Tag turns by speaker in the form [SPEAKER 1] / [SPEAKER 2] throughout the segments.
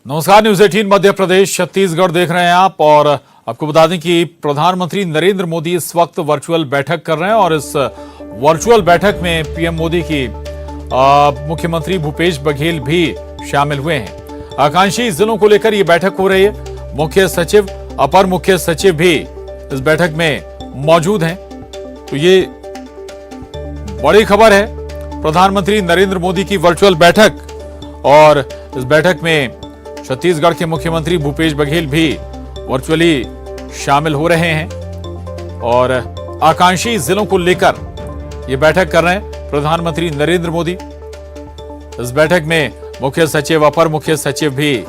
[SPEAKER 1] नमस्कार, न्यूज 18 मध्य प्रदेश छत्तीसगढ़ देख रहे हैं आप। और आपको बता दें कि प्रधानमंत्री नरेंद्र मोदी इस वक्त वर्चुअल बैठक कर रहे हैं और इस वर्चुअल बैठक में पीएम मोदी की मुख्यमंत्री भूपेश बघेल भी शामिल हुए हैं। आकांक्षी जिलों को लेकर यह बैठक हो रही है। मुख्य सचिव, अपर मुख्य सचिव भी इस बैठक में मौजूद हैं। तो ये बड़ी खबर है, प्रधानमंत्री नरेंद्र मोदी की वर्चुअल बैठक। और इस बैठक में छत्तीसगढ़ के मुख्यमंत्री भूपेश बघेल भी वर्चुअली शामिल हो रहे हैं और आकांक्षी जिलों को लेकर यह बैठक कर रहे हैं प्रधानमंत्री नरेंद्र मोदी। इस बैठक में मुख्य सचिव, अपर मुख्य सचिव भी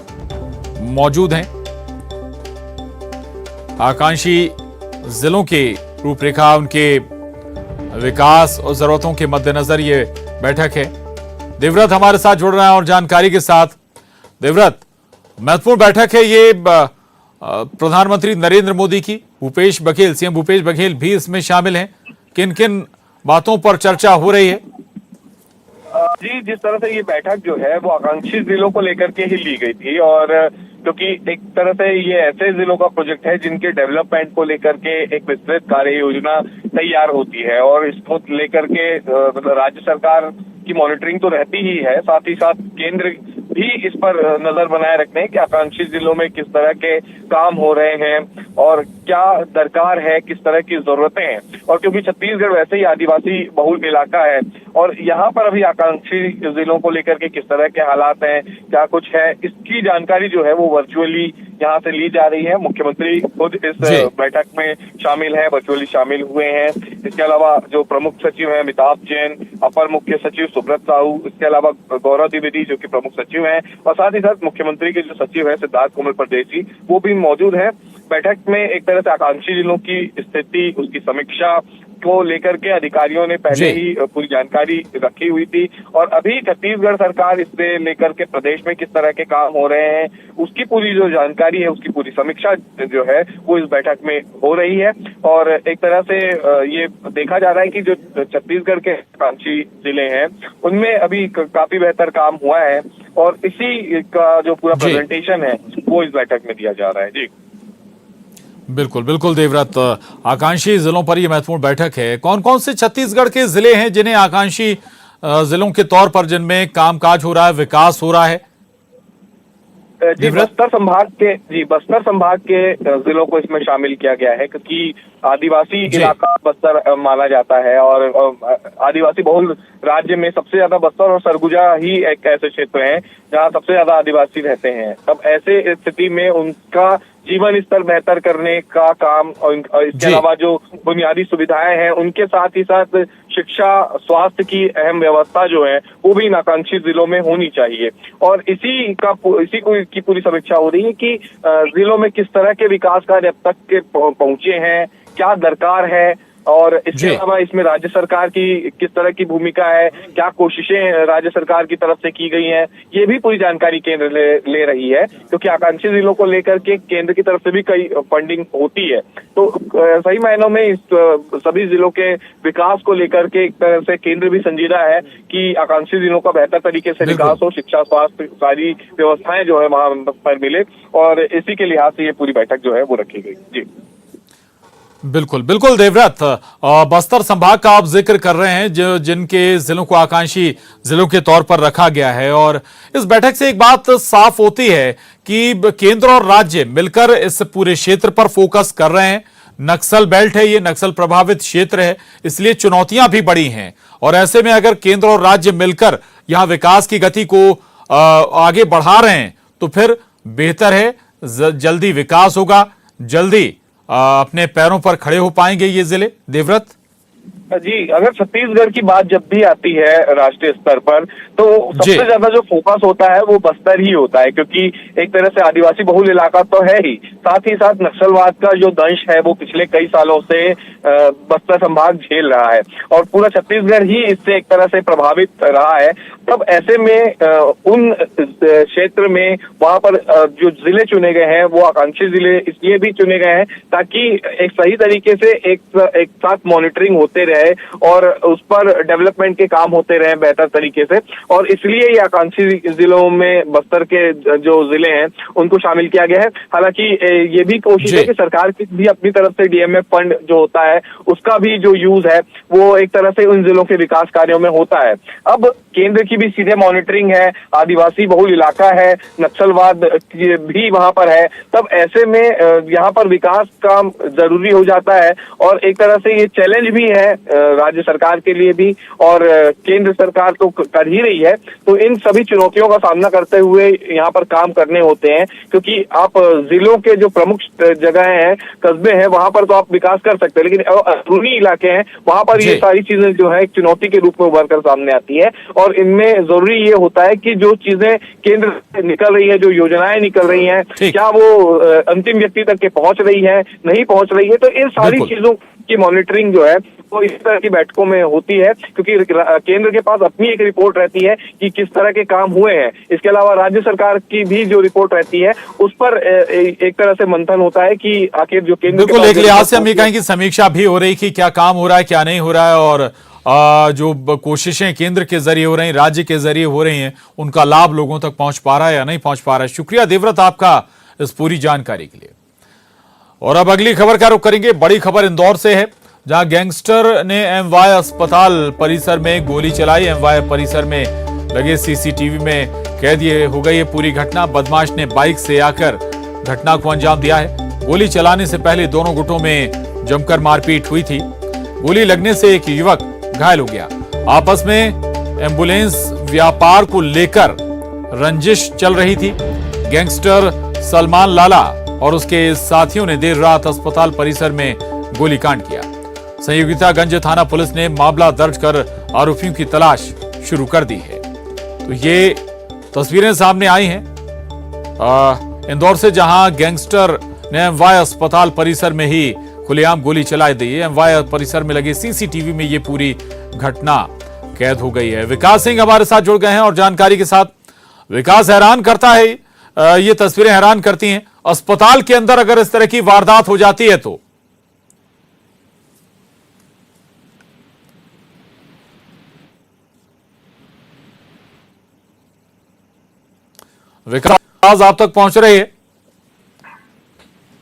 [SPEAKER 1] मौजूद हैं। आकांक्षी जिलों की रूपरेखा, उनके विकास और जरूरतों के मद्देनजर ये बैठक है। देवव्रत हमारे साथ जुड़ रहे हैं और जानकारी के साथ। देवव्रत, महत्वपूर्ण बैठक है ये प्रधानमंत्री नरेंद्र मोदी की। भूपेश बघेल, सीएम भूपेश बघेल भी इसमें शामिल हैं। किन किन बातों पर चर्चा हो रही है?
[SPEAKER 2] जी, जिस तरह से ये बैठक जो है वो आकांक्षी जिलों को लेकर के ही ली गई थी, और क्योंकि एक तरह से ये ऐसे जिलों का प्रोजेक्ट है जिनके डेवलपमेंट को लेकर के एक विस्तृत कार्य योजना तैयार होती है, और इसको लेकर के राज्य सरकार की मॉनिटरिंग तो रहती ही है, साथ ही साथ केंद्र भी इस पर नजर बनाए रखते हैं कि आकांक्षी जिलों में किस तरह के काम हो रहे हैं और क्या दरकार है, किस तरह की जरूरतें हैं। और क्योंकि छत्तीसगढ़ वैसे ही आदिवासी बहुल इलाका है और यहाँ पर अभी आकांक्षी जिलों को लेकर के किस तरह के हालात हैं, क्या कुछ है, इसकी जानकारी जो है वो वर्चुअली यहाँ से ली जा रही है। मुख्यमंत्री खुद इस बैठक में शामिल है, वर्चुअली शामिल हुए हैं। इसके अलावा जो प्रमुख सचिव हैं अमिताभ जैन, अपर मुख्य सचिव सुब्रत साहू, इसके अलावा गौरव द्विवेदी जो कि प्रमुख सचिव हैं, और साथ ही साथ मुख्यमंत्री के जो सचिव है सिद्धार्थ कोमल परदेशी, वो भी मौजूद है। बैठक में एक तरह से आकांक्षी जिलों की स्थिति, उसकी समीक्षा को लेकर के अधिकारियों ने पहले ही पूरी जानकारी रखी हुई थी, और अभी छत्तीसगढ़ सरकार इससे लेकर के प्रदेश में किस तरह के काम हो रहे हैं उसकी पूरी जो जानकारी है, उसकी पूरी समीक्षा जो है वो इस बैठक में हो रही है। और एक तरह से ये देखा जा रहा है कि जो छत्तीसगढ़ के आकांक्षी जिले हैं उनमें अभी काफी बेहतर काम हुआ है, और इसी का जो पूरा प्रेजेंटेशन है वो इस बैठक में दिया जा रहा है। जी
[SPEAKER 1] बिल्कुल बिल्कुल देवव्रत, आकांक्षी जिलों पर यह महत्वपूर्ण बैठक है। कौन कौन से छत्तीसगढ़ के जिले हैं जिन्हें आकांक्षी जिलों के तौर पर, जिनमें कामकाज हो रहा है, विकास हो रहा है?
[SPEAKER 2] जी, बस्तर संभाग के जिलों को इसमें शामिल किया गया है, क्योंकि आदिवासी इलाका बस्तर माना जाता है, और आदिवासी बहुल राज्य में सबसे ज्यादा बस्तर और सरगुजा ही एक ऐसे क्षेत्र हैं जहां सबसे ज्यादा आदिवासी रहते हैं। तब ऐसे स्थिति में उनका जीवन स्तर बेहतर करने का काम, और इसके अलावा जो बुनियादी सुविधाएं हैं उनके साथ ही साथ शिक्षा, स्वास्थ्य की अहम व्यवस्था जो है वो भी इन आकांक्षी जिलों में होनी चाहिए। और इसी की पूरी समीक्षा हो रही है कि जिलों में किस तरह के विकास कार्य अब तक के पहुंचे हैं, क्या दरकार है, और इसके अलावा इसमें राज्य सरकार की किस तरह की भूमिका है, क्या कोशिशें राज्य सरकार की तरफ से की गई हैं, ये भी पूरी जानकारी केंद्र ले रही है, क्योंकि आकांक्षी जिलों को लेकर के केंद्र की तरफ से भी कई फंडिंग होती है। तो सही मायनों में इस सभी जिलों के विकास को लेकर के एक तरह से केंद्र भी संजीदा है कि आकांक्षी जिलों का बेहतर तरीके से विकास हो, शिक्षा, स्वास्थ्य, सारी व्यवस्थाएं जो है वहां पर मिले, और इसी के लिहाज से ये पूरी बैठक जो है वो रखी गई। जी
[SPEAKER 1] बिल्कुल बिल्कुल देवव्रत, बस्तर संभाग का आप जिक्र कर रहे हैं जो जिनके जिलों को आकांक्षी जिलों के तौर पर रखा गया है। और इस बैठक से एक बात साफ होती है कि केंद्र और राज्य मिलकर इस पूरे क्षेत्र पर फोकस कर रहे हैं। नक्सल बेल्ट है, ये नक्सल प्रभावित क्षेत्र है, इसलिए चुनौतियां भी बड़ी हैं। और ऐसे में अगर केंद्र और राज्य मिलकर यहां विकास की गति को आगे बढ़ा रहे हैं तो फिर बेहतर है, जल्दी विकास होगा, जल्दी अपने पैरों पर खड़े हो पाएंगे ये जिले। देवव्रत
[SPEAKER 2] जी, अगर छत्तीसगढ़ की बात जब भी आती है राष्ट्रीय स्तर पर, तो सबसे ज्यादा जो फोकस होता है वो बस्तर ही होता है, क्योंकि एक तरह से आदिवासी बहुल इलाका तो है ही, साथ ही साथ नक्सलवाद का जो दंश है वो पिछले कई सालों से बस्तर संभाग झेल रहा है, और पूरा छत्तीसगढ़ ही इससे एक तरह से प्रभावित रहा है। तब ऐसे में उन क्षेत्र में वहां पर जो जिले चुने गए हैं वो आकांक्षी जिले इसलिए भी चुने गए हैं ताकि एक सही तरीके से एक साथ मॉनिटरिंग होते रहे और उस पर डेवलपमेंट के काम होते रहे बेहतर तरीके से, और इसलिए ये आकांक्षी जिलों में बस्तर के जो जिले हैं उनको शामिल किया गया है। हालांकि ये भी कोशिश है कि सरकार की भी अपनी तरफ से डीएमएफ फंड जो होता है उसका भी जो यूज है वो एक तरह से उन जिलों के विकास कार्यों में होता है। अब केंद्र की भी सीधे मॉनिटरिंग है, आदिवासी बहुल इलाका है, नक्सलवाद भी वहां पर है, तब ऐसे में यहाँ पर विकास काम जरूरी हो जाता है और एक तरह से ये चैलेंज भी है राज्य सरकार के लिए भी, और केंद्र सरकार तो कर ही रही है। तो इन सभी चुनौतियों का सामना करते हुए यहाँ पर काम करने होते हैं, क्योंकि आप जिलों के जो प्रमुख जगह हैं, कस्बे हैं, वहां पर तो आप विकास कर सकते हैं, लेकिन अंदरूनी इलाके हैं वहां पर ये सारी चीजें जो है एक चुनौती के रूप में उभर कर सामने आती है। और इनमें जरूरी ये होता है कि जो चीजें केंद्र से निकल रही है, जो योजनाएं निकल रही हैं, क्या वो अंतिम व्यक्ति तक के पहुंच रही है, नहीं पहुंच रही है। तो इन सारी चीजों की मॉनिटरिंग जो है वो इस तरह की बैठकों में होती है, क्योंकि केंद्र के पास अपनी एक रिपोर्ट रहती है कि किस तरह के काम हुए हैं। इसके अलावा राज्य सरकार की भी जो रिपोर्ट रहती है उस पर एक तरह से मंथन होता है कि आखिर जो केंद्र
[SPEAKER 1] बिल्कुल एक लिहाज से हम ये कहेंगे समीक्षा भी हो रही कि क्या काम हो रहा है, क्या नहीं हो रहा है, और जो कोशिशें केंद्र के जरिए हो रही हैं, राज्य के जरिए हो रही हैं, उनका लाभ लोगों तक पहुंच पा रहा है या नहीं पहुंच पा रहा है। शुक्रिया देवव्रत आपका इस पूरी जानकारी के लिए। और अब अगली खबर का रुख करेंगे। बड़ी खबर इंदौर से है, जहां गैंगस्टर ने एमवाय अस्पताल परिसर में गोली चलाई। एमवाय परिसर में लगे सीसीटीवी में कैद ये हो गई है पूरी घटना। बदमाश ने बाइक से आकर घटना को अंजाम दिया है। गोली चलाने से पहले दोनों गुटों में जमकर मारपीट हुई थी। गोली लगने से एक युवक घायल हो गया। आपस में एम्बुलेंस व्यापार को लेकर रंजिश चल रही थी। गैंगस्टर सलमान लाला और उसके साथियों ने देर रात अस्पताल परिसर में गोलीकांड किया। संयोगितागंज थाना पुलिस ने मामला दर्ज कर आरोपियों की तलाश शुरू कर दी है। तो ये तस्वीरें सामने आई हैं इंदौर से, जहां गैंगस्टर ने एमवाय अस्पताल परिसर में ही खुलेआम गोली चलाई दी है। एमवाय परिसर में लगे सीसीटीवी में ये पूरी घटना कैद हो गई है। विकास सिंह हमारे साथ जुड़ गए हैं और जानकारी के साथ। विकास, हैरान करता है ये तस्वीरें, हैरान करती हैं। अस्पताल के अंदर अगर इस तरह की वारदात हो जाती है तो विकास आप तक पहुंच रहे हैं?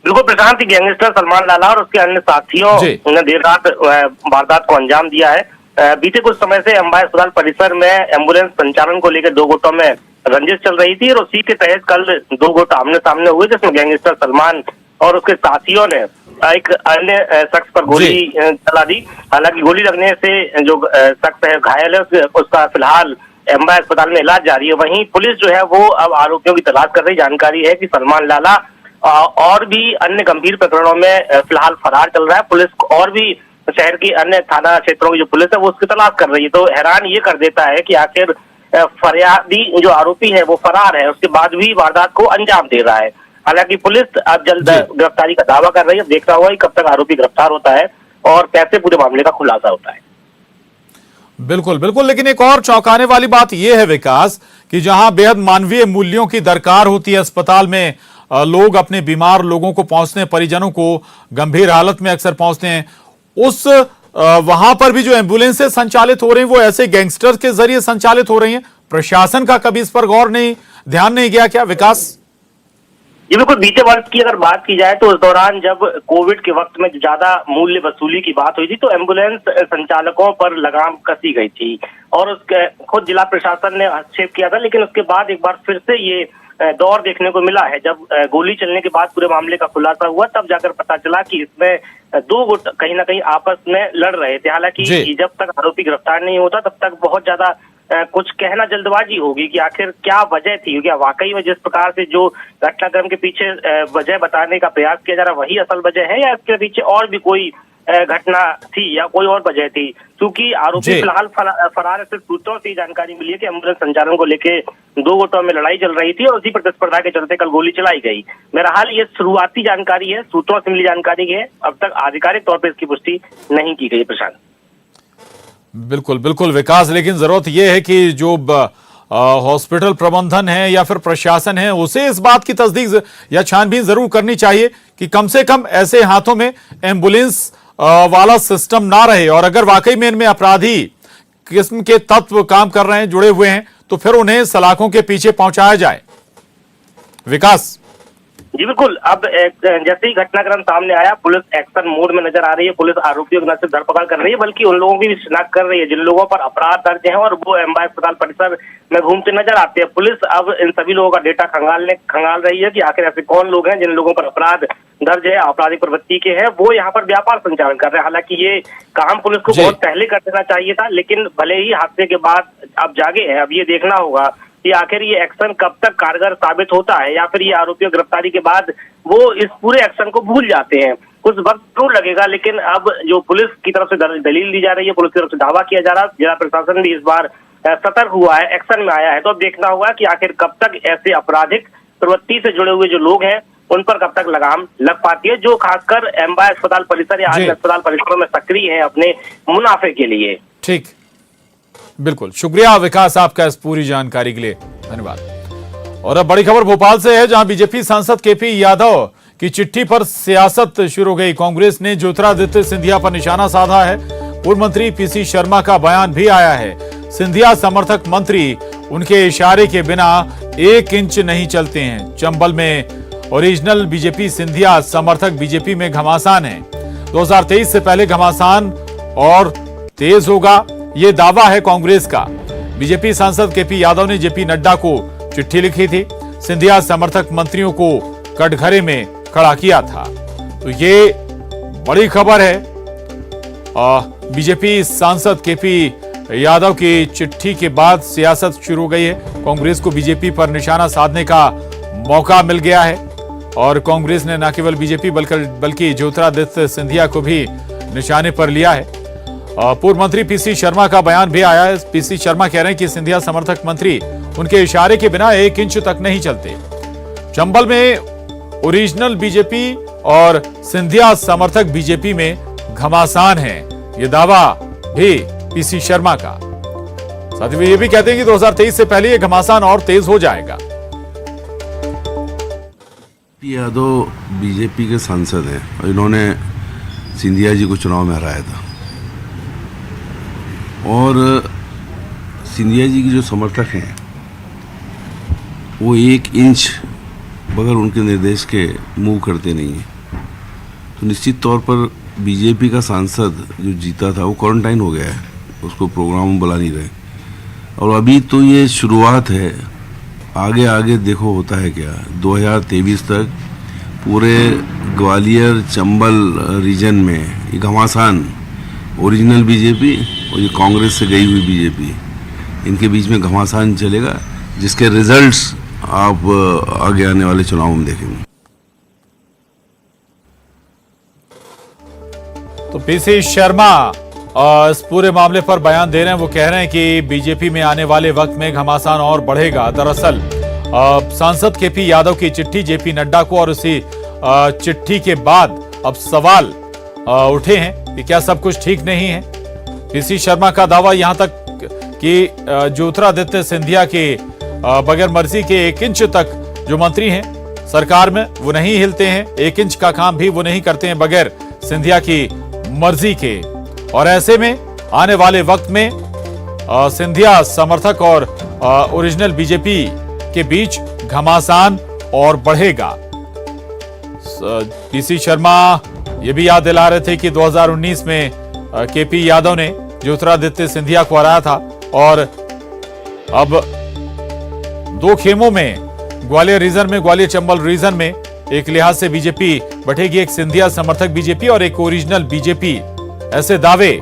[SPEAKER 3] बिल्कुल प्रशांत, गैंगस्टर सलमान लाला और उसके अन्य साथियों ने देर रात वारदात को अंजाम दिया है। बीते कुछ समय से एमवाय अस्पताल परिसर में एम्बुलेंस संचालन को लेकर दो गुटों में रंजिश चल रही थी और उसी के तहत कल दो गुट आमने सामने हुए, जिसमें गैंगस्टर सलमान और उसके साथियों ने एक अन्य शख्स पर गोली चला दी। हालांकि गोली लगने से जो शख्स है घायल है उसका फिलहाल एमवाय अस्पताल में इलाज जारी है। वहीं पुलिस जो है वो अब आरोपियों की तलाश कर रही। जानकारी है कि सलमान लाला और भी अन्य गंभीर प्रकरणों में फिलहाल फरार चल रहा है। पुलिस और भी शहर की अन्य थाना क्षेत्रों की जो पुलिस है वो उसकी तलाश कर रही है। तो हैरान ये कर देता है कि आखिर फरियादी जो आरोपी है वो फरार है, उसके बाद भी वारदात को अंजाम दे रहा है। हालांकि पुलिस अब जल्द गिरफ्तारी का दावा कर रही है। देखना हुआ कब तक आरोपी गिरफ्तार होता है और कैसे पूरे मामले का खुलासा होता है।
[SPEAKER 1] बिल्कुल बिल्कुल, लेकिन एक और चौंकाने वाली बात यह है विकास कि जहां बेहद मानवीय मूल्यों की दरकार होती है, अस्पताल में लोग अपने बीमार लोगों को पहुंचते हैं, परिजनों को गंभीर हालत में अक्सर पहुंचते हैं, उस वहां पर भी जो एम्बुलेंसें संचालित हो रही हैं वो ऐसे गैंगस्टर्स के जरिए संचालित हो रही हैं। प्रशासन का कभी इस पर ध्यान नहीं गया क्या विकास?
[SPEAKER 3] ये बिल्कुल, बीते वर्ष की अगर बात की जाए तो उस दौरान जब कोविड के वक्त में ज्यादा मूल्य वसूली की बात हुई थी तो एम्बुलेंस संचालकों पर लगाम कसी गई थी और उसके खुद जिला प्रशासन ने हस्तक्षेप किया था। लेकिन उसके बाद एक बार फिर से ये दौर देखने को मिला है। जब गोली चलने के बाद पूरे मामले का खुलासा हुआ तब जाकर पता चला कि इसमें दो गुट कहीं ना कहीं आपस में लड़ रहे थे। हालांकि जब तक आरोपी गिरफ्तार नहीं होता तब तक बहुत ज्यादा कुछ कहना जल्दबाजी होगी कि आखिर क्या वजह थी। क्या वाकई में जिस प्रकार से जो घटनाक्रम के पीछे वजह बताने का प्रयास किया जा रहा वही असल वजह है या इसके पीछे और भी कोई घटना थी या कोई और वजह थी? क्योंकि आरोपी फिलहाल फरार है। सिर्फ सूत्रों से जानकारी मिली है कि एम्बुलेंस संचालन को लेकर दो गुटों में लड़ाई चल रही थी और उसी प्रतिस्पर्धा के चलते कल गोली चलाई गई। बहरहाल ये शुरुआती जानकारी है, सूत्रों से मिली जानकारी है, अब तक आधिकारिक तौर पर इसकी पुष्टि नहीं की गई। प्रशांत,
[SPEAKER 1] बिल्कुल बिल्कुल विकास, लेकिन जरूरत यह है कि जो हॉस्पिटल प्रबंधन है या फिर प्रशासन है उसे इस बात की तस्दीक या छानबीन जरूर करनी चाहिए कि कम से कम ऐसे हाथों में एम्बुलेंस वाला सिस्टम ना रहे, और अगर वाकई में इनमें अपराधी किस्म के तत्व काम कर रहे हैं, जुड़े हुए हैं, तो फिर उन्हें सलाखों के पीछे पहुंचाया जाए। विकास
[SPEAKER 3] जी बिल्कुल। अब जैसे ही घटनाक्रम सामने आया, पुलिस एक्शन मोड में नजर आ रही है। पुलिस आरोपियों की न सिर्फ धरपकड़ कर रही है बल्कि उन लोगों की भी शिनाख्त कर रही है जिन लोगों पर अपराध दर्ज है और वो एमबाय अस्पताल परिसर में घूमते नजर आते हैं। पुलिस अब इन सभी लोगों का डेटा खंगाल रही है कि आखिर ऐसे कौन लोग हैं जिन लोगों पर अपराध दर्ज है, आपराधिक प्रवृत्ति के हैं, वो यहाँ पर व्यापार संचालन कर रहे हैं। हालांकि ये काम पुलिस को बहुत पहले कर देना चाहिए था, लेकिन भले ही हादसे के बाद अब जागे हैं। अब ये देखना होगा कि आखिर ये एक्शन कब तक कारगर साबित होता है, या फिर ये आरोपियों की गिरफ्तारी के बाद वो इस पूरे एक्शन को भूल जाते हैं। कुछ वक्त जरूर लगेगा, लेकिन अब जो पुलिस की तरफ से दलील दी जा रही है, पुलिस की तरफ से दावा किया जा रहा है, जिला प्रशासन भी इस बार सतर्क हुआ है, एक्शन में आया है। तो अब देखना होगा कि आखिर कब तक ऐसे आपराधिक प्रवृत्ति से जुड़े हुए जो लोग हैं उन पर कब तक लगाम लग पाती है, जो खासकर एमबाय अस्पताल परिसर या अन्य अस्पताल परिसरों में सक्रिय है अपने मुनाफे के लिए।
[SPEAKER 1] ठीक, बिल्कुल शुक्रिया विकास आपका इस पूरी जानकारी के लिए, धन्यवाद। और अब बड़ी खबर भोपाल से है, जहां बीजेपी सांसद केपी यादव की चिट्ठी पर सियासत शुरू हो गई। कांग्रेस ने ज्योतिरादित्य सिंधिया पर निशाना साधा है। पूर्व मंत्री पीसी शर्मा का बयान भी आया है। सिंधिया समर्थक मंत्री उनके इशारे के बिना 1 इंच नहीं चलते हैं। चंबल में ओरिजिनल बीजेपी सिंधिया समर्थक बीजेपी में घमासान है। 2023 से पहले घमासान और तेज होगा, ये दावा है कांग्रेस का। बीजेपी सांसद केपी यादव ने जेपी नड्डा को चिट्ठी लिखी थी। सिंधिया समर्थक मंत्रियों को कटघरे में खड़ा किया था। तो ये बड़ी खबर है। बीजेपी सांसद केपी यादव की चिट्ठी के बाद सियासत शुरू हो गई है। कांग्रेस को बीजेपी पर निशाना साधने का मौका मिल गया है, और कांग्रेस ने न केवल बीजेपी बल्कि ज्योतिरादित्य सिंधिया को भी निशाने पर लिया है। पूर्व मंत्री पीसी शर्मा का बयान भी आया है। पीसी शर्मा कह रहे हैं कि सिंधिया समर्थक मंत्री उनके इशारे के बिना 1 इंच तक नहीं चलते। चंबल में ओरिजिनल बीजेपी और सिंधिया समर्थक बीजेपी में घमासान है, ये दावा भी पीसी शर्मा का। साथ ही वे ये भी कहते हैं कि 2023 से पहले ये घमासान और तेज हो जाएगा।
[SPEAKER 4] यादव बीजेपी के सांसद हैं और इन्होंने सिंधिया जी को चुनाव में हराया था, और सिंधिया जी के जो समर्थक हैं वो 1 इंच बगैर उनके निर्देश के मूव करते नहीं हैं। तो निश्चित तौर पर बीजेपी का सांसद जो जीता था वो क्वारंटाइन हो गया है, उसको प्रोग्राम में बुला नहीं रहे। और अभी तो ये शुरुआत है, आगे आगे देखो होता है क्या। 2023 तक पूरे ग्वालियर चंबल रीजन में ये घमासान ओरिजिनल बीजेपी और ये कांग्रेस से गई हुई बीजेपी, इनके बीच में घमासान चलेगा, जिसके रिजल्ट्स आप आगे आने वाले चुनाव में देखेंगे।
[SPEAKER 1] तो पीसी शर्मा इस पूरे मामले पर बयान दे रहे हैं। वो कह रहे हैं कि बीजेपी में आने वाले वक्त में घमासान और बढ़ेगा। दरअसल सांसद केपी यादव की चिट्ठी जेपी नड्डा को, और उसी चिट्ठी के बाद अब सवाल उठे हैं कि क्या सब कुछ ठीक नहीं है। पीसी शर्मा का दावा यहां तक कि ज्योतिरादित्य सिंधिया के बगैर मर्जी के 1 इंच तक जो मंत्री हैं सरकार में वो नहीं हिलते हैं। 1 इंच का काम भी वो नहीं करते हैं बगैर सिंधिया की मर्जी के। और ऐसे में आने वाले वक्त में सिंधिया समर्थक और ओरिजिनल बीजेपी के बीच घमासान और बढ़ेगा। पीसी शर्मा ये भी याद दिला रहे थे कि 2019 में केपी यादव ने ज्योतिरादित्य सिंधिया को हराया था, और अब 2 खेमों में ग्वालियर रीजन में, ग्वालियर चंबल रीजन में एक लिहाज से बीजेपी बैठेगी, एक सिंधिया समर्थक बीजेपी और एक ओरिजिनल बीजेपी। ऐसे दावे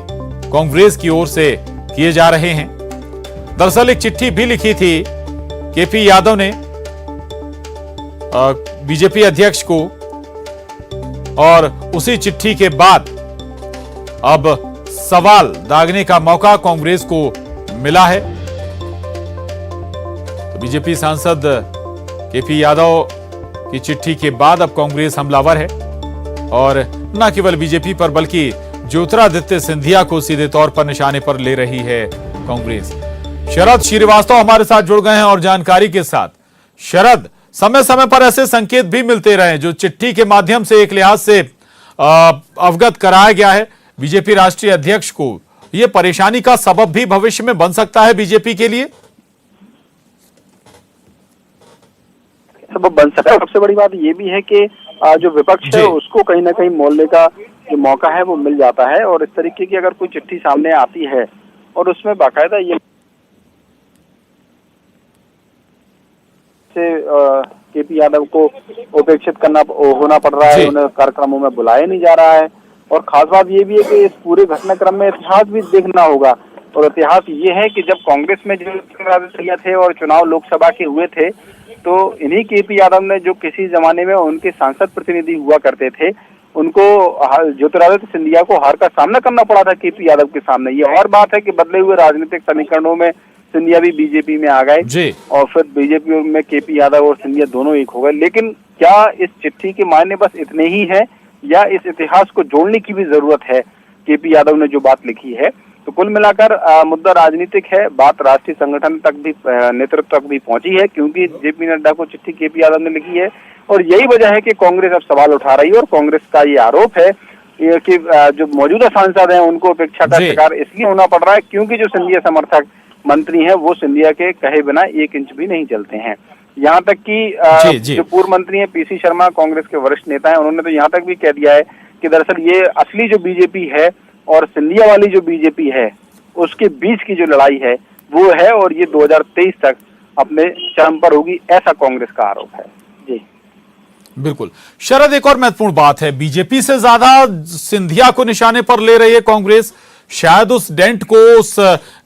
[SPEAKER 1] कांग्रेस की ओर से किए जा रहे हैं। दरअसल एक चिट्ठी भी लिखी थी केपी यादव ने बीजेपी अध्यक्ष को, और उसी चिट्ठी के बाद अब सवाल दागने का मौका कांग्रेस को मिला है। तो बीजेपी सांसद केपी यादव की चिट्ठी के बाद अब कांग्रेस हमलावर है, और न केवल बीजेपी पर बल्कि ज्योतिरादित्य सिंधिया को सीधे तौर पर निशाने पर ले रही है कांग्रेस। शरद श्रीवास्तव हमारे साथ जुड़ गए हैं और जानकारी के साथ। शरद, समय समय पर ऐसे संकेत भी मिलते रहे जो चिट्ठी के माध्यम से एक लिहाज से अवगत कराया गया है बीजेपी राष्ट्रीय अध्यक्ष को। यह परेशानी का सबब भी भविष्य में बन सकता है बीजेपी के लिए?
[SPEAKER 5] सबब बन सकता है। सबसे बड़ी बात ये भी है कि जो विपक्ष है उसको कहीं ना कहीं मोलने का जो मौका है वो मिल जाता है। और इस तरीके की अगर कोई चिट्ठी सामने आती है और उसमें बाकायदा ये से केपी यादव को उपेक्षित करना होना पड़ रहा है, उन्हें कार्यक्रमों में बुलाया नहीं जा रहा है। और खास बात ये भी है कि इस पूरे घटनाक्रम में इतिहास भी देखना होगा। और इतिहास ये है कि जब कांग्रेस में जो थे और चुनाव लोकसभा के हुए थे तो इन्हीं केपी यादव ने, जो किसी जमाने में उनके सांसद प्रतिनिधि हुआ करते थे, उनको ज्योतिरादित्य सिंधिया को हार का सामना करना पड़ा था केपी यादव के सामने। ये और बात है कि बदले हुए राजनीतिक समीकरणों में सिंधिया भी बीजेपी में आ गए और फिर बीजेपी में केपी यादव और सिंधिया दोनों एक हो गए। लेकिन क्या इस चिट्ठी के मायने बस इतने ही है या इस इतिहास को जोड़ने की भी जरूरत है केपी यादव ने जो बात लिखी है? तो कुल मिलाकर मुद्दा राजनीतिक है, बात राष्ट्रीय संगठन तक भी, नेतृत्व तक भी पहुंची है, क्योंकि जेपी नड्डा को चिट्ठी केपी यादव ने लिखी है। और यही वजह है कि कांग्रेस अब सवाल उठा रही है। और कांग्रेस का ये आरोप है कि जो मौजूदा सांसद हैं उनको उपेक्षा का शिकार इसलिए होना पड़ रहा है क्योंकि जो सिंधिया समर्थक मंत्री हैं वो सिंधिया के कहे बिना 1 इंच भी नहीं चलते हैं। यहाँ तक कि जो पूर्व मंत्री हैं पीसी शर्मा, कांग्रेस के वरिष्ठ नेता हैं, उन्होंने तो यहाँ तक भी कह दिया है कि दरअसल ये असली जो बीजेपी है और सिंधिया वाली जो बीजेपी है उसके बीच की जो लड़ाई है वो है और ये 2023 तक अपने चरम पर होगी, ऐसा कांग्रेस का आरोप है। जी
[SPEAKER 1] बिल्कुल। शरद, एक और महत्वपूर्ण बात है, बीजेपी से ज्यादा सिंधिया को निशाने पर ले रही है कांग्रेस। शायद उस डेंट को, उस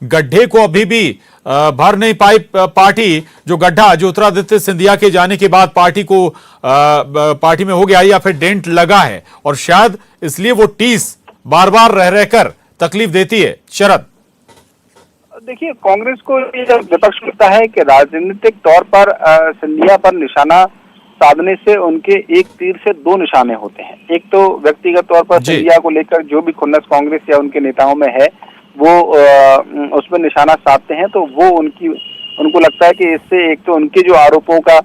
[SPEAKER 1] गड्ढे को अभी भी भर नहीं पाई पार्टी, जो गड्ढा ज्योतिरादित्य सिंधिया के जाने के बाद पार्टी में हो गया या फिर डेंट लगा है, और शायद इसलिए वो टीस बार बार रह रहकर तकलीफ देती है। शरद,
[SPEAKER 5] देखिए, कांग्रेस को ये विपक्ष लगता है कि राजनीतिक तौर पर सिंधिया पर निशाना साधने से उनके एक तीर से 2 निशाने होते हैं। एक तो व्यक्तिगत तौर पर सिंधिया को लेकर जो भी खुन्नस कांग्रेस या उनके नेताओं में है वो उसमें निशाना साधते हैं, तो वो उनको लगता है कि इससे एक तो उनके जो आरोपों का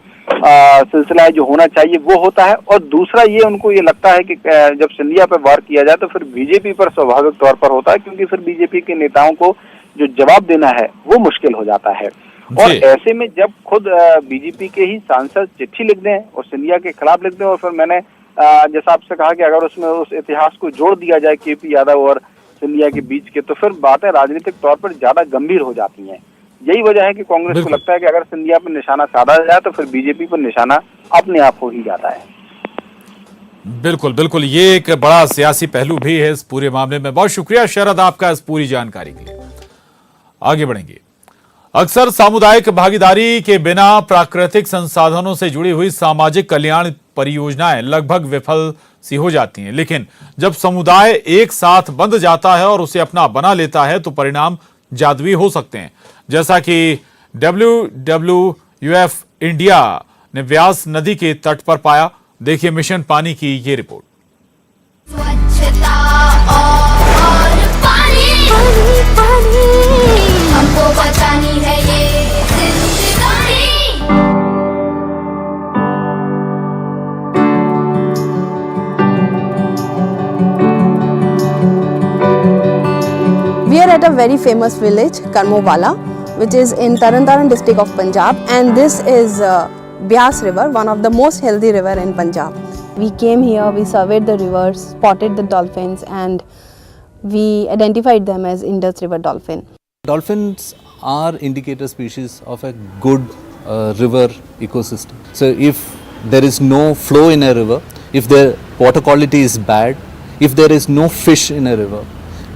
[SPEAKER 5] सिलसिला है जो होना चाहिए वो होता है, और दूसरा ये उनको ये लगता है कि जब सिंधिया पर वार किया जाए तो फिर बीजेपी पर स्वाभाविक तौर पर होता है, क्योंकि फिर बीजेपी के नेताओं को जो जवाब देना है वो मुश्किल हो जाता है। और ऐसे में जब खुद बीजेपी के ही सांसद चिट्ठी लिख दें और सिंधिया के खिलाफ लिख दें, और फिर मैंने जैसा आपसे कहा कि अगर उसमें उस इतिहास को जोड़ दिया जाए केपी यादव और सिंधिया के बीच के, तो फिर बातें राजनीतिक तौर पर ज्यादा गंभीर हो जाती हैं। यही वजह है कि कांग्रेस को लगता है कि अगर सिंधिया पर निशाना साधा जाए तो फिर बीजेपी पर निशाना अपने आप हो ही जाता है।
[SPEAKER 1] बिल्कुल बिल्कुल, ये एक बड़ा सियासी पहलू भी है इस पूरे मामले में। बहुत शुक्रिया शरद आपका इस पूरी जानकारी के लिए। आगे बढ़ेंगे। अक्सर सामुदायिक भागीदारी के बिना प्राकृतिक संसाधनों से जुड़ी हुई सामाजिक कल्याण परियोजनाएं लगभग विफल सी हो जाती हैं, लेकिन जब समुदाय एक साथ बंध जाता है और उसे अपना बना लेता है तो परिणाम जादुई हो सकते हैं, जैसा कि WWF इंडिया ने व्यास नदी के तट पर पाया। देखिए मिशन पानी की ये रिपोर्ट।
[SPEAKER 6] स्वच्छता और पानी, पानी हमको बचानी है ये जिंदगानी।
[SPEAKER 7] We are at a very famous village, Karmowala, which is in Tarantaran district of Punjab, and this is Beas River, one of the most healthy river in Punjab. We came here, we surveyed the rivers, spotted the dolphins, and we identified them as Indus River dolphin.
[SPEAKER 8] Dolphins are indicator species of a good river ecosystem. So if there is no flow in a river, if the water quality is bad, if there is no fish in a river,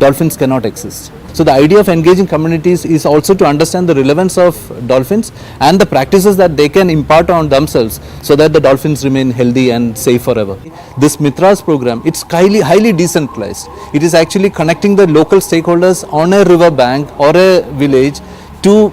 [SPEAKER 8] dolphins cannot exist. So the idea of engaging communities is also to understand the relevance of dolphins and the practices that they can impart on themselves so that the dolphins remain healthy and safe forever. This Mitras program, it's highly decentralized. It is actually connecting the local stakeholders on a river bank or a village to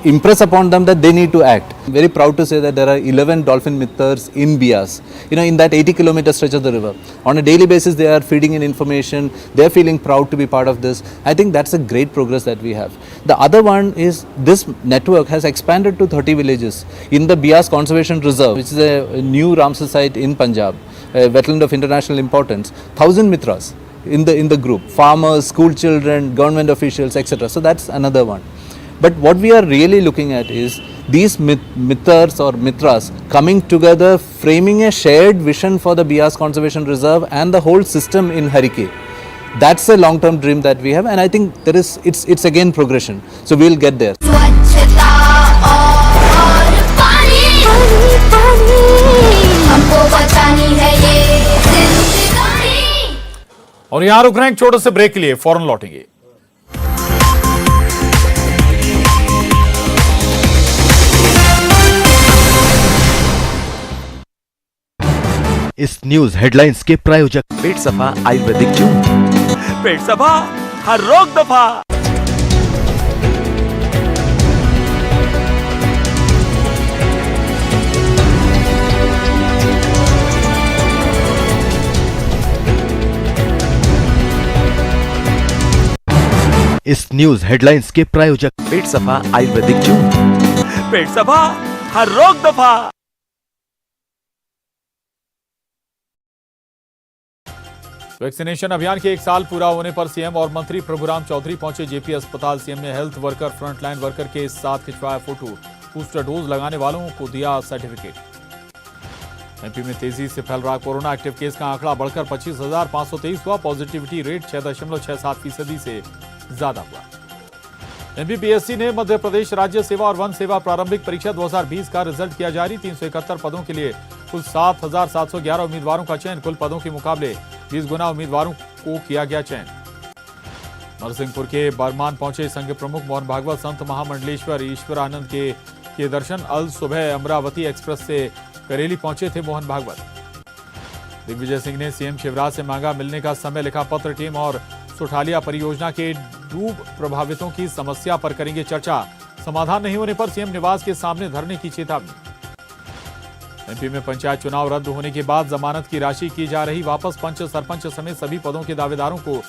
[SPEAKER 8] impress upon them that they need to act. I'm very proud to say that there are 11 dolphin mithers in Bias, in that 80-kilometer stretch of the river. On a daily basis, they are feeding in information. They are feeling proud to be part of this. I think that's a great progress that we have. The other one is this network has expanded to 30 villages in the Bias Conservation Reserve, which is a new Ramsar site in Punjab, a wetland of international importance. 1,000 mithras in the group, farmers, school children, government officials, etc. So that's another one. But what we are really looking at is these mithers or mithras coming together, framing a shared vision for the Bias Conservation Reserve and the whole system in Harike. That's a long-term dream that we have, and I think it's again progression. So we'll get there.
[SPEAKER 6] स्वच्छता और पानी हमको बचानी है ये जिंदगानी।
[SPEAKER 1] और यहां रुक रहे हैं एक छोटे से ब्रेक के लिए, फौरन लौटेंगे।
[SPEAKER 9] इस न्यूज हेडलाइंस के प्रायोजक पेट सफा आयुर्वेदिक जूस। पेट सफा हर रोग दफा। इस न्यूज हेडलाइंस के प्रायोजक पेट सफा आयुर्वेदिक जूस। पेट सफा हर रोग दफा।
[SPEAKER 1] वैक्सीनेशन अभियान के 1 साल पूरा होने पर सीएम और मंत्री प्रभुराम चौधरी पहुंचे जेपी अस्पताल। सीएम ने हेल्थ वर्कर, फ्रंटलाइन वर्कर के साथ खिंचवाया फोटो। बूस्टर डोज लगाने वालों को दिया सर्टिफिकेट। एमपी में तेजी से फैल रहा कोरोना। एक्टिव केस का आंकड़ा बढ़कर 25,523 हुआ। पॉजिटिविटी रेट 6.67% से ज्यादा हुआ। एमपीपीएससी ने मध्य प्रदेश राज्य सेवा और वन सेवा प्रारंभिक परीक्षा 2020 का रिजल्ट किया जारी। 371 पदों के लिए कुल 7,711 उम्मीदवारों का चयन। कुल पदों के मुकाबले 20 गुना उम्मीदवारों को किया गया चयन। नरसिंहपुर के बरमान पहुंचे संघ प्रमुख मोहन भागवत। संत महामंडलेश्वर ईश्वरानंद के दर्शन। अल सुबह अमरावती एक्सप्रेस से करेली पहुंचे थे मोहन भागवत। दिग्विजय सिंह ने सीएम शिवराज से मांगा मिलने का समय। लिखा पत्र। टीम और सुठालिया परियोजना के डूब प्रभावितों की समस्या पर करेंगे चर्चा। समाधान नहीं होने पर सीएम निवास के सामने धरने की चेतावनी। एमपी में पंचायत चुनाव रद्द होने के बाद जमानत की राशि की जा रही वापस। पंच, सरपंच समेत सभी पदों के दावेदारों को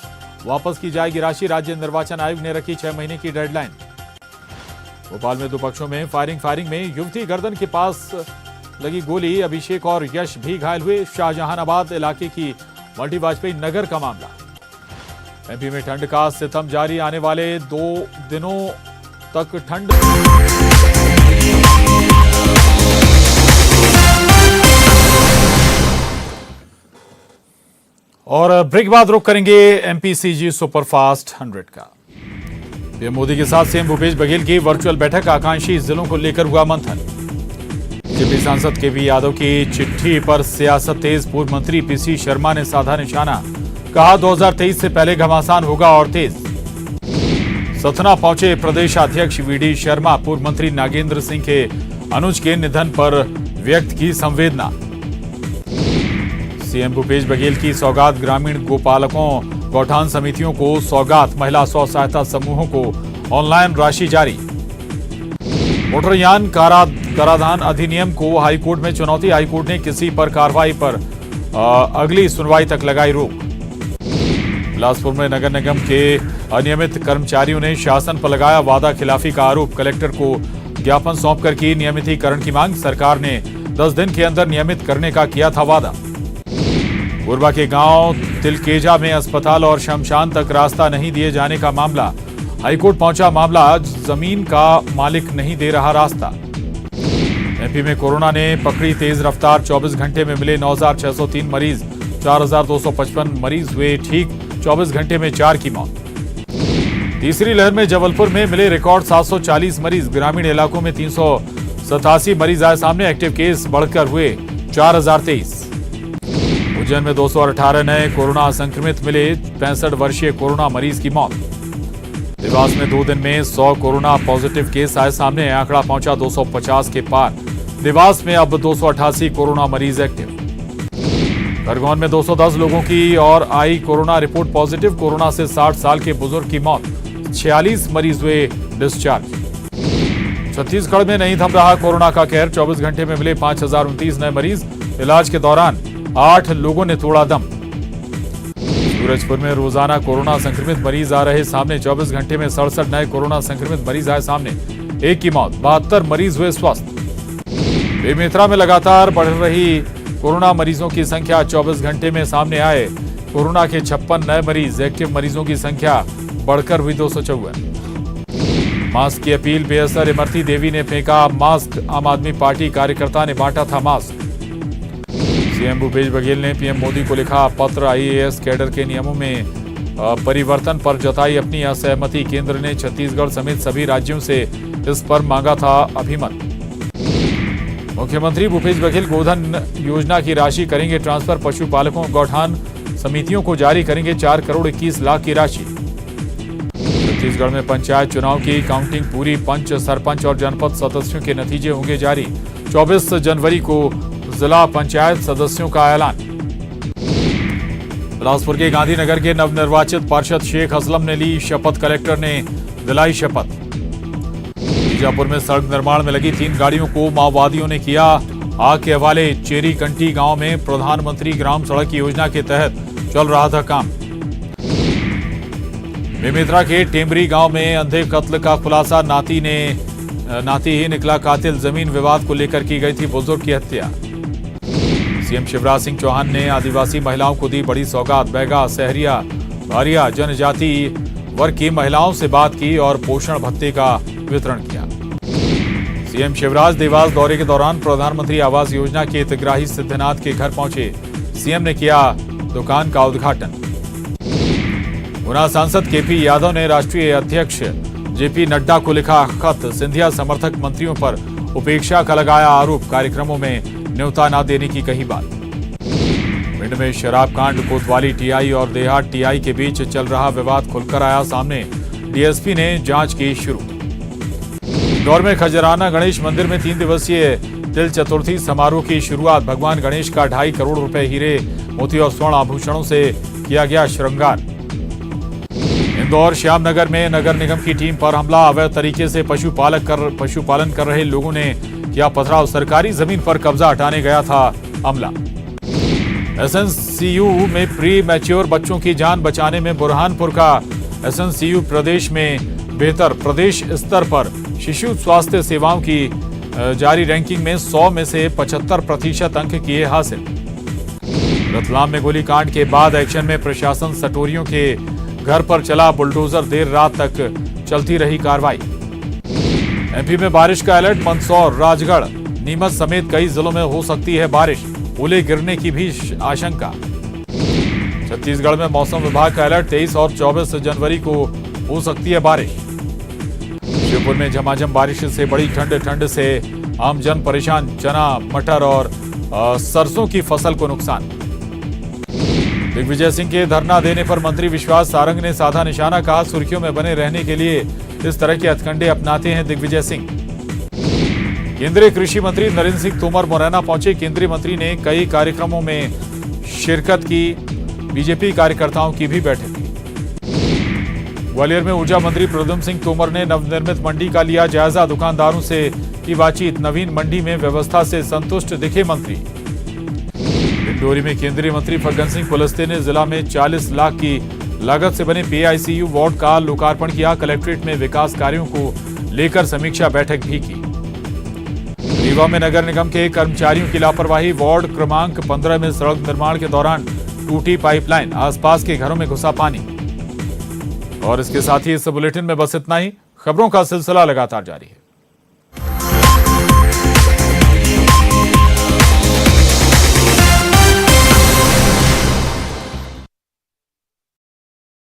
[SPEAKER 1] वापस की जाएगी राशि। राज्य निर्वाचन आयोग ने रखी 6 महीने की डेडलाइन। भोपाल में 2 पक्षों में फायरिंग में युवती गर्दन के पास लगी गोली। अभिषेक और यश भी घायल हुए। शाहजहानाबाद इलाके की मल्टी वाजपेयी नगर का मामला। एमपी में ठंड का सितम जारी। आने वाले 2 दिनों तक ठंड। और ब्रेक के बाद रुख करेंगे एमपीसीजी सुपरफास्ट 100 का। पीएम मोदी के साथ सीएम भूपेश बघेल की वर्चुअल बैठक। आकांक्षी जिलों को लेकर हुआ मंथन। बीजेपी सांसद केवी यादव की चिट्ठी पर सियासत तेज। पूर्व मंत्री पीसी शर्मा ने साधा निशाना। कहा 2023 से पहले घमासान होगा और तेज। सतना पहुंचे प्रदेश अध्यक्ष वीडी शर्मा। पूर्व मंत्री नागेंद्र सिंह के अनुज के निधन पर व्यक्त की संवेदना। सीएम भूपेश बघेल की सौगात। ग्रामीण गोपालकों, गौठान समितियों को सौगात। महिला स्व सहायता समूहों को ऑनलाइन राशि जारी। मोटरयान कराधान अधिनियम को हाईकोर्ट में चुनौती। हाईकोर्ट ने किसी पर कार्रवाई पर अगली सुनवाई तक लगाई रोक। बिलासपुर में नगर निगम के अनियमित कर्मचारियों ने शासन पर लगाया वादा खिलाफी का आरोप। कलेक्टर को ज्ञापन सौंपकर की नियमितीकरण की मांग। सरकार ने 10 दिन के अंदर नियमित करने का किया था वादा। कोरबा के गांव तिलकेजा में अस्पताल और शमशान तक रास्ता नहीं दिए जाने का मामला। हाईकोर्ट पहुंचा मामला। जमीन का मालिक नहीं दे रहा रास्ता। एमपी में कोरोना ने पकड़ी तेज रफ्तार। 24 घंटे में मिले 9,603 मरीज। 4,255 मरीज हुए ठीक। 24 घंटे में 4 की मौत। तीसरी लहर में जबलपुर में मिले रिकॉर्ड 740 मरीज। ग्रामीण इलाकों में 387 मरीज आए सामने। एक्टिव केस बढ़कर हुए 4,023। उज्जैन में 218 नए कोरोना संक्रमित मिले। 65 वर्षीय कोरोना मरीज की मौत। देवास में 2 दिन में 100 कोरोना पॉजिटिव केस आए सामने। आंकड़ा पहुंचा 250 के पार। देवास में अब 288 कोरोना मरीज एक्टिव। खरगोन में 210 लोगों की और आई कोरोना रिपोर्ट पॉजिटिव। कोरोना से 60 साल के बुजुर्ग की मौत। 46 मरीज हुए डिस्चार्ज। छत्तीसगढ़ में नहीं थम रहा कोरोना का कहर। 24 घंटे में मिले 5029 नए मरीज। इलाज के दौरान 8 लोगों ने तोड़ा दम। सूरजपुर में रोजाना कोरोना संक्रमित मरीज आ रहे सामने। 24 घंटे में 67 नए कोरोना संक्रमित मरीज आए सामने। एक की मौत, 72 मरीज हुए स्वस्थ। बेमेतरा में लगातार बढ़ रही कोरोना मरीजों की संख्या। 24 घंटे में सामने आए कोरोना के 56 नए मरीज। एक्टिव मरीजों की संख्या बढ़कर हुई 254। मास्क की अपील बेअसर। इमरती देवी ने फेंका मास्क। आम आदमी पार्टी कार्यकर्ता ने बांटा था मास्क। सीएम भूपेश बघेल ने पीएम मोदी को लिखा पत्र। आईएएस कैडर के नियमों में परिवर्तन पर जताई अपनी असहमति। केंद्र ने छत्तीसगढ़ समेत सभी राज्यों से इस पर मांगा था अभिमत। मुख्यमंत्री भूपेश बघेल गोधन योजना की राशि करेंगे ट्रांसफर। पशुपालकों गौठान समितियों को जारी करेंगे 4 करोड़ 21 लाख की राशि। छत्तीसगढ़ में पंचायत चुनाव की काउंटिंग पूरी। पंच, सरपंच और जनपद सदस्यों के नतीजे होंगे जारी। 24 जनवरी को जिला पंचायत सदस्यों का ऐलान। बिलासपुर के गांधीनगर के नवनिर्वाचित पार्षद शेख असलम ने ली शपथ। कलेक्टर ने दिलाई शपथ। बीजापुर में सड़क निर्माण में लगी 3 गाड़ियों को माओवादियों ने किया आग के हवाले। चेरी कंटी गांव में प्रधानमंत्री ग्राम सड़क योजना के तहत चल रहा था काम। बेमेतरा के टेमरी गांव में अंधे कत्ल का खुलासा। नाती ही निकला कातिल। जमीन विवाद को लेकर की गई थी बुजुर्ग की हत्या। सीएम शिवराज सिंह चौहान ने आदिवासी महिलाओं को दी बड़ी सौगात। बैगा, सहरिया, भारिया जनजाति वर्ग की महिलाओं से बात की और पोषण भत्ते का वितरण किया। सीएम शिवराज देवास दौरे के दौरान प्रधानमंत्री आवास योजना के हितग्राही सिद्धनाथ के घर पहुंचे। सीएम ने किया दुकान का उद्घाटन। गुना सांसद केपी यादव ने राष्ट्रीय अध्यक्ष जेपी नड्डा को लिखा खत। सिंधिया समर्थक मंत्रियों पर उपेक्षा का लगाया आरोप। कार्यक्रमों में न्योता न देने की कही बात। भिंड में शराब कांड। कोतवाली टीआई और देहात टीआई के बीच चल रहा विवाद खुलकर आया सामने। डीएसपी ने जांच की शुरू। इंदौर में खजराना गणेश मंदिर में 3 दिवसीय तिल चतुर्थी समारोह की शुरुआत। भगवान गणेश का 2.5 करोड़ रुपए हीरे, मोती और स्वर्ण आभूषणों से किया गया श्रृंगार। इंदौर श्यामनगर में नगर निगम की टीम पर हमला। अवैध तरीके से पशुपालन कर रहे लोगों ने किया पथराव। सरकारी जमीन पर कब्जा हटाने गया था अमला। एसएनसीयू में प्री मैच्योर बच्चों की जान बचाने में बुरहानपुर का एसएनसीयू प्रदेश में बेहतर। प्रदेश स्तर पर शिशु स्वास्थ्य सेवाओं की जारी रैंकिंग में 100 में से 75% अंक किए हासिल। रतलाम में गोलीकांड के बाद एक्शन में प्रशासन। सटोरियों के घर पर चला बुलडोजर। देर रात तक चलती रही कार्रवाई। एमपी में बारिश का अलर्ट। मंदसौर, राजगढ़, नीमच समेत कई जिलों में हो सकती है बारिश। ओले गिरने की भी आशंका। छत्तीसगढ़ में मौसम विभाग का अलर्ट। 23 और 24 जनवरी को हो सकती है बारिश। शिवपुर में झमाझम बारिश से बड़ी ठंड से आम जन परेशान। चना, मटर और सरसों की फसल को नुकसान। दिग्विजय सिंह के धरना देने पर मंत्री विश्वास सारंग ने साधा निशाना। कहा सुर्खियों में बने रहने के लिए इस तरह के हथकंडे अपनाते हैं दिग्विजय सिंह। केंद्रीय कृषि मंत्री नरेंद्र सिंह तोमर मुरैना पहुंचे। केंद्रीय मंत्री ने कई कार्यक्रमों में शिरकत की। बीजेपी कार्यकर्ताओं की भी बैठक की। ग्वालियर में ऊर्जा मंत्री प्रद्युम्न सिंह तोमर ने नवनिर्मित मंडी का लिया जायजा। दुकानदारों से की बातचीत। नवीन मंडी में व्यवस्था से संतुष्ट दिखे मंत्री। डिंडोरी में केंद्रीय मंत्री फग्गन सिंह कुलस्ते ने जिला में 40 लाख की लागत से बने पीआईसीयू वार्ड का लोकार्पण किया। कलेक्ट्रेट में विकास कार्यों को लेकर समीक्षा बैठक भी की। रीवा में नगर निगम के कर्मचारियों की लापरवाही। वार्ड क्रमांक 15 में सड़क निर्माण के दौरान टूटी पाइपलाइन। आसपास के घरों में घुसा पानी। और इसके साथ ही इस बुलेटिन में बस इतना ही। खबरों का सिलसिला लगातार जारी है।